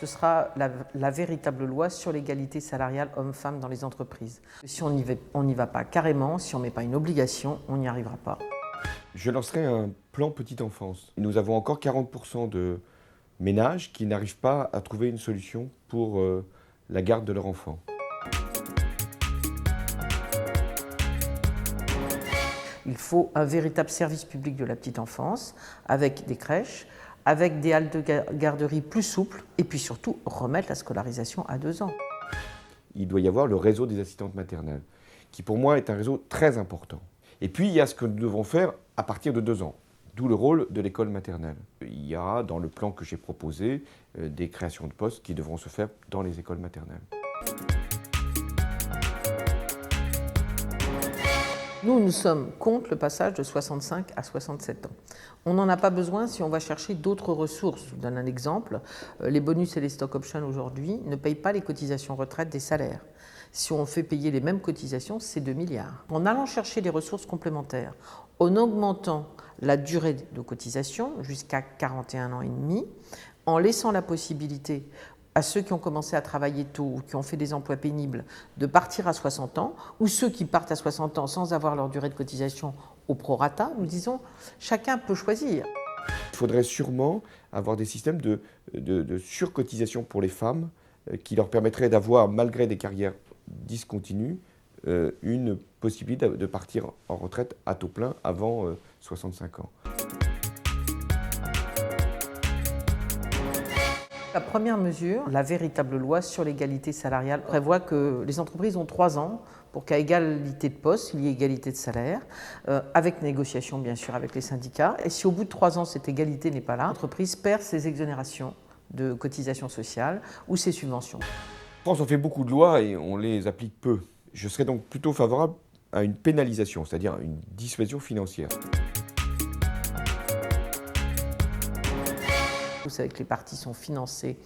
Ce sera la véritable loi sur l'égalité salariale hommes-femmes dans les entreprises. Si on n'y va pas carrément, si on ne met pas une obligation, on n'y arrivera pas. Je lancerai un plan petite enfance. Nous avons encore 40% de ménages qui n'arrivent pas à trouver une solution pour la garde de leur enfant. Il faut un véritable service public de la petite enfance, avec des crèches, avec des haltes de garderie plus souples, et puis surtout remettre la scolarisation à 2 ans. Il doit y avoir le réseau des assistantes maternelles, qui pour moi est un réseau très important. Et puis il y a ce que nous devons faire à partir de 2 ans, d'où le rôle de l'école maternelle. Il y a dans le plan que j'ai proposé des créations de postes qui devront se faire dans les écoles maternelles. Nous sommes contre le passage de 65 à 67 ans. On n'en a pas besoin si on va chercher d'autres ressources. Je vous donne un exemple. Les bonus et les stock options aujourd'hui ne payent pas les cotisations retraite des salaires. Si on fait payer les mêmes cotisations, c'est 2 milliards. En allant chercher des ressources complémentaires, en augmentant la durée de cotisation jusqu'à 41 ans et demi, en laissant la possibilité à ceux qui ont commencé à travailler tôt ou qui ont fait des emplois pénibles de partir à 60 ans, ou ceux qui partent à 60 ans sans avoir leur durée de cotisation au prorata, nous disons chacun peut choisir. Il faudrait sûrement avoir des systèmes de surcotisation pour les femmes qui leur permettraient d'avoir, malgré des carrières discontinues, une possibilité de partir en retraite à taux plein avant 65 ans. La première mesure, la véritable loi sur l'égalité salariale, prévoit que les entreprises ont 3 ans pour qu'à égalité de poste, il y ait égalité de salaire, avec négociation bien sûr avec les syndicats. Et si au bout de 3 ans, cette égalité n'est pas là, l'entreprise perd ses exonérations de cotisations sociales ou ses subventions. En France, on fait beaucoup de lois et on les applique peu. Je serais donc plutôt favorable à une pénalisation, c'est-à-dire une dissuasion financière. Vous savez que les partis sont financés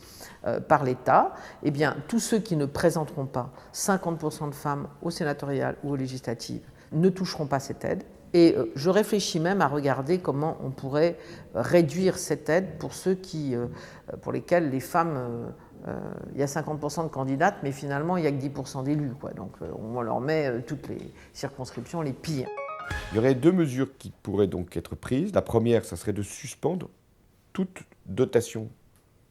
par l'État. Eh bien, tous ceux qui ne présenteront pas 50% de femmes au sénatorial ou aux législatives ne toucheront pas cette aide. Et je réfléchis même à regarder comment on pourrait réduire cette aide pour ceux pour lesquels les femmes, il y a 50% de candidates, mais finalement il n'y a que 10% d'élus. Donc on leur met toutes les circonscriptions les pires. Il y aurait 2 mesures qui pourraient donc être prises. La première, ça serait de suspendre toute dotation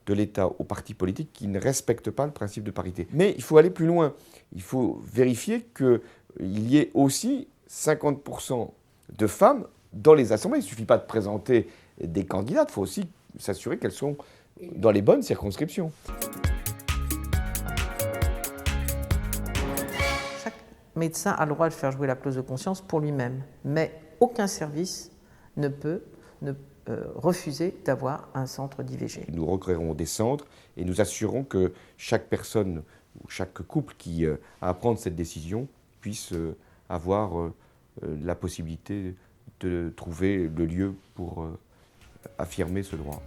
de l'État aux partis politiques qui ne respectent pas le principe de parité. Mais il faut aller plus loin. Il faut vérifier qu'il y ait aussi 50% de femmes dans les assemblées. Il ne suffit pas de présenter des candidates, il faut aussi s'assurer qu'elles sont dans les bonnes circonscriptions. Chaque médecin a le droit de faire jouer la clause de conscience pour lui-même, mais aucun service ne peut refuser d'avoir un centre d'IVG. Nous recréerons des centres et nous assurons que chaque personne ou chaque couple qui a à prendre cette décision puisse avoir la possibilité de trouver le lieu pour affirmer ce droit.